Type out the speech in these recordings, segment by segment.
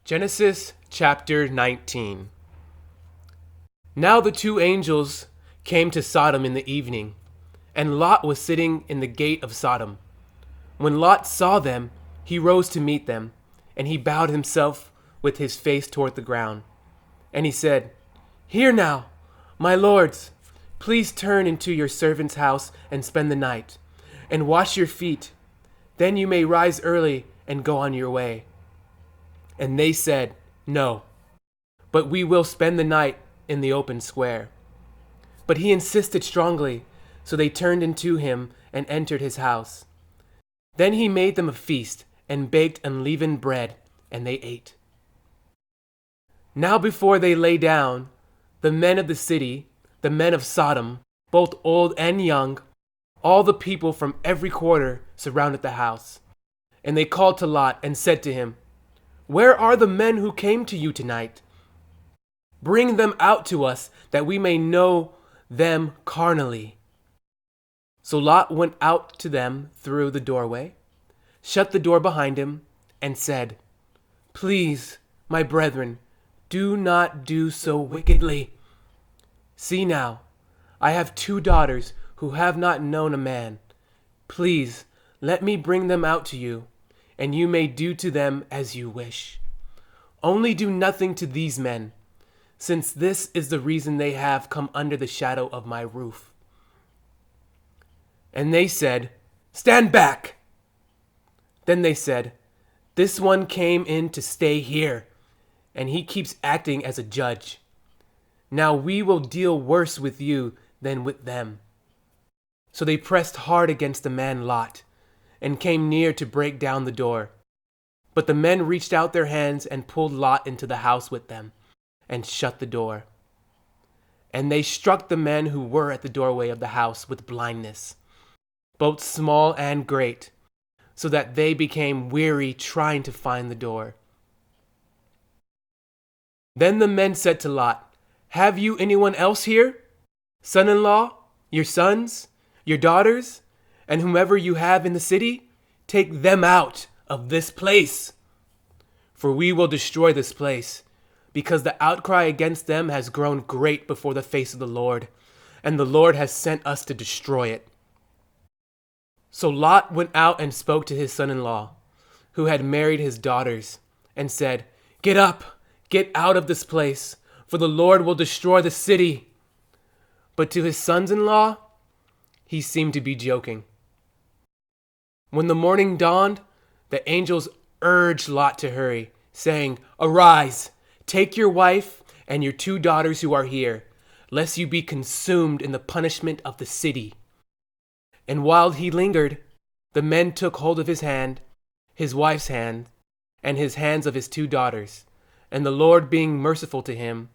Genesis chapter 19. Now the two angels came to Sodom in the evening, and Lot was sitting in the gate of Sodom. When Lot saw them, he rose to meet them, and he bowed himself with his face toward the ground. And he said, "Hear now, my lords, please turn into your servant's house and spend the night, and wash your feet. Then you may rise early and go on your way." And they said, "No, but we will spend the night in the open square." But he insisted strongly, so they turned into him and entered his house. Then he made them a feast and baked unleavened bread, and they ate. Now before they lay down, the men of the city, the men of Sodom, both old and young, all the people from every quarter surrounded the house. And they called to Lot and said to him, "Where are the men who came to you tonight? Bring them out to us, that we may know them carnally." So Lot went out to them through the doorway, shut the door behind him, and said, "Please, my brethren, do not do so wickedly. See now, I have 2 daughters who have not known a man. Please, let me bring them out to you, and you may do to them as you wish. Only do nothing to these men, since this is the reason they have come under the shadow of my roof." And they said, "Stand back." Then they said, "This one came in to stay here, and he keeps acting as a judge. Now we will deal worse with you than with them." So they pressed hard against the man Lot, and came near to break down the door. But the men reached out their hands and pulled Lot into the house with them, and shut the door. And they struck the men who were at the doorway of the house with blindness, both small and great, so that they became weary trying to find the door. Then the men said to Lot, "Have you anyone else here? Son-in-law, your sons, your daughters, and whomever you have in the city? Take them out of this place. For we will destroy this place, because the outcry against them has grown great before the face of the Lord, and the Lord has sent us to destroy it." So Lot went out and spoke to his son-in-law, who had married his daughters, and said, "Get up, get out of this place, for the Lord will destroy the city." But to his sons-in-law, he seemed to be joking. When the morning dawned, the angels urged Lot to hurry, saying, "Arise, take your wife and your 2 daughters who are here, lest you be consumed in the punishment of the city." And while he lingered, the men took hold of his hand, his wife's hand, and his hands of his 2 daughters, and the Lord being merciful to him,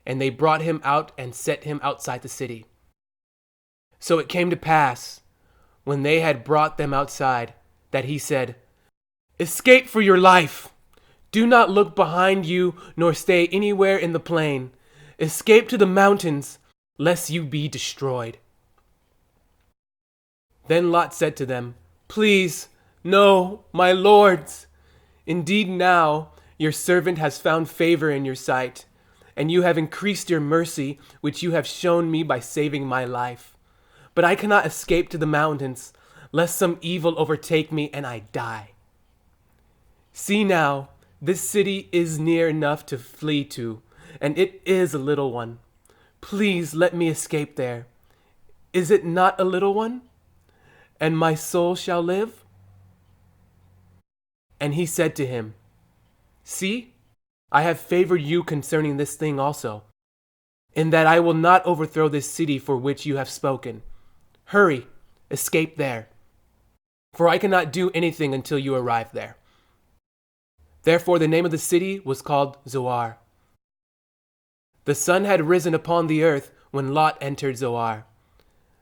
and they brought him out and set him outside the city. So it came to pass, when they had brought them outside, that he said, "Escape for your life. Do not look behind you, nor stay anywhere in the plain. Escape to the mountains, lest you be destroyed." Then Lot said to them, "Please, no, my lords. Indeed now your servant has found favor in your sight, and you have increased your mercy, which you have shown me by saving my life. But I cannot escape to the mountains, lest some evil overtake me and I die. See now, this city is near enough to flee to, and it is a little one. Please let me escape there. Is it not a little one? And my soul shall live?" And he said to him, "See, I have favored you concerning this thing also, in that I will not overthrow this city for which you have spoken. Hurry, escape there, for I cannot do anything until you arrive there." Therefore the name of the city was called Zoar. The sun had risen upon the earth when Lot entered Zoar.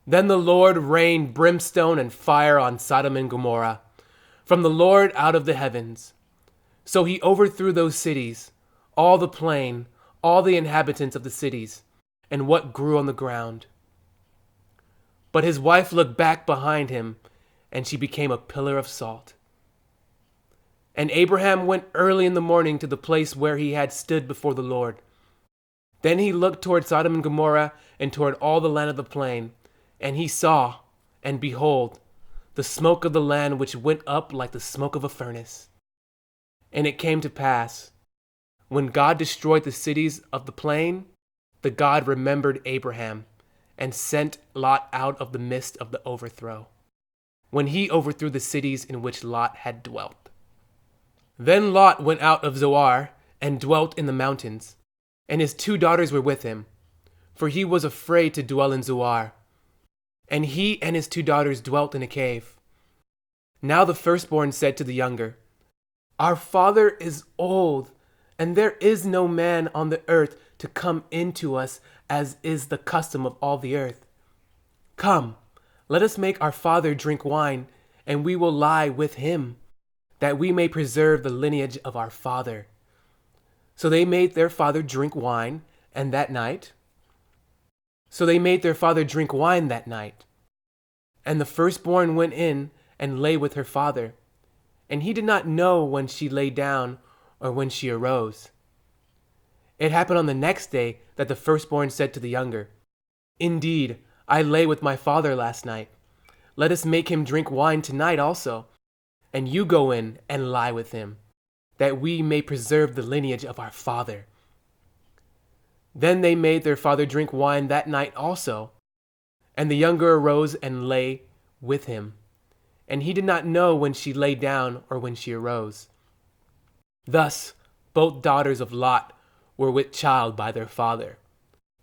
Then the Lord rained brimstone and fire on Sodom and Gomorrah, from the Lord out of the heavens. So he overthrew those cities, all the plain, all the inhabitants of the cities, and what grew on the ground. But his wife looked back behind him, and she became a pillar of salt. And Abraham went early in the morning to the place where he had stood before the Lord. Then he looked toward Sodom and Gomorrah and toward all the land of the plain. And he saw, and behold, the smoke of the land which went up like the smoke of a furnace. And it came to pass, when God destroyed the cities of the plain, the God remembered Abraham, and sent Lot out of the midst of the overthrow, when he overthrew the cities in which Lot had dwelt. Then Lot went out of Zoar, and dwelt in the mountains, and his 2 daughters were with him, for he was afraid to dwell in Zoar. And he and his 2 daughters dwelt in a cave. Now the firstborn said to the younger, Our father is old, and there is no man on the earth to come in to us, as is the custom of all the earth. Come, let us make our father drink wine, and we will lie with him, that we may preserve the lineage of our father. So they made their father drink wine, and that night. And the firstborn went in and lay with her father, and he did not know when she lay down or when she arose. It happened on the next day that the firstborn said to the younger, Indeed, I lay with my father last night. Let us make him drink wine tonight also, and you go in and lie with him, that we may preserve the lineage of our father. Then they made their father drink wine that night also, and the younger arose and lay with him, and he did not know when she lay down or when she arose. Thus both daughters of Lot were with child by their father.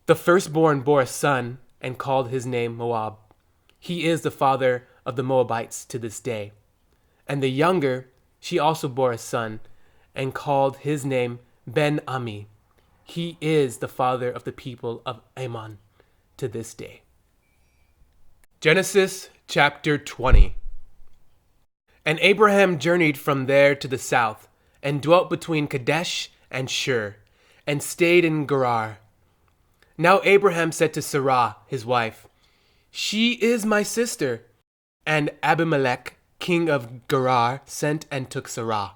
The firstborn bore a son, and called his name Moab. He is the father of the Moabites to this day. And the younger, she also bore a son, and called his name Ben-Ami. He is the father of the people of Ammon to this day. Genesis chapter 20. And Abraham journeyed from there to the south, and dwelt between Kadesh and Shur, and stayed in Gerar. Now Abraham said to Sarah, his wife, She is my sister. And Abimelech, king of Gerar, sent and took Sarah.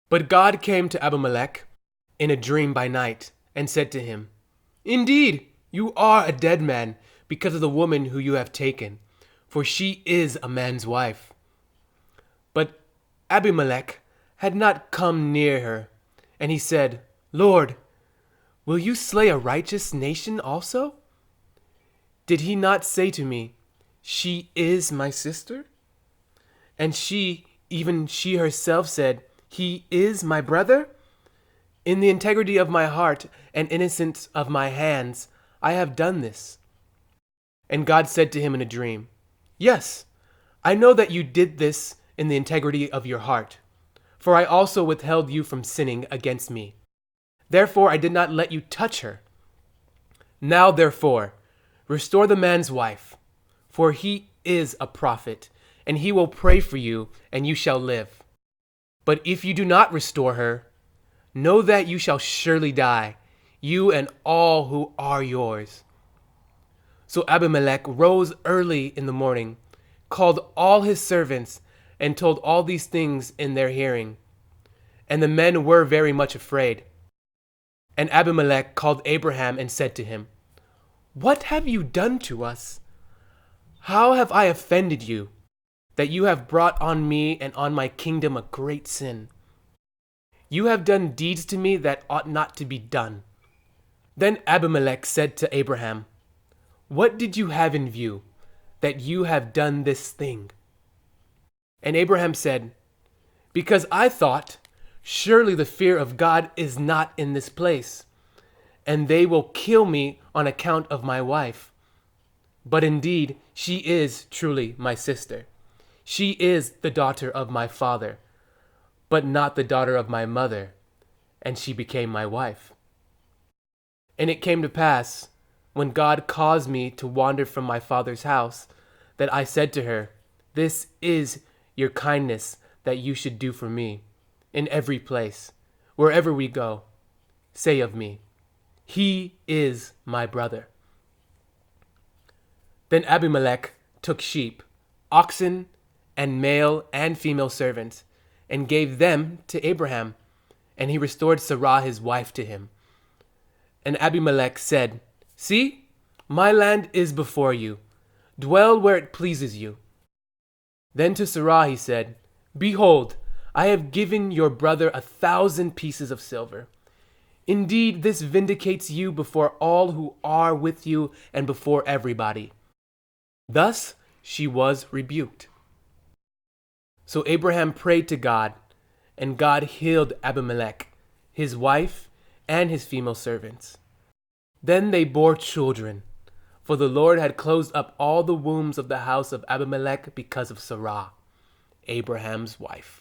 But God came to Abimelech in a dream by night, and said to him, Indeed, you are a dead man, because of the woman who you have taken, for she is a man's wife. But Abimelech had not come near her, and he said, Lord, will you slay a righteous nation also? Did he not say to me, She is my sister? And she, even she herself, said, He is my brother? In the integrity of my heart and innocence of my hands, I have done this. And God said to him in a dream, Yes, I know that you did this in the integrity of your heart, for I also withheld you from sinning against me. Therefore I did not let you touch her. Now therefore, restore the man's wife, for he is a prophet, and he will pray for you, and you shall live. But if you do not restore her, know that you shall surely die, you and all who are yours. So Abimelech rose early in the morning, called all his servants, and told all these things in their hearing. And the men were very much afraid. And Abimelech called Abraham and said to him, What have you done to us? How have I offended you, that you have brought on me and on my kingdom a great sin? You have done deeds to me that ought not to be done. Then Abimelech said to Abraham, What did you have in view, that you have done this thing? And Abraham said, Because I thought, surely the fear of God is not in this place, and they will kill me on account of my wife. But indeed, she is truly my sister. She is the daughter of my father, but not the daughter of my mother, and she became my wife. And it came to pass, when God caused me to wander from my father's house, that I said to her, This is your kindness that you should do for me. In every place, wherever we go, say of me, He is my brother. Then Abimelech took sheep, oxen, and male and female servants, and gave them to Abraham, and he restored Sarah his wife to him. And Abimelech said, See, my land is before you. Dwell where it pleases you. Then to Sarah he said, Behold, I have given your brother 1,000 pieces of silver. Indeed, this vindicates you before all who are with you and before everybody. Thus she was rebuked. So Abraham prayed to God, and God healed Abimelech, his wife, and his female servants. Then they bore children, for the Lord had closed up all the wombs of the house of Abimelech because of Sarah, Abraham's wife.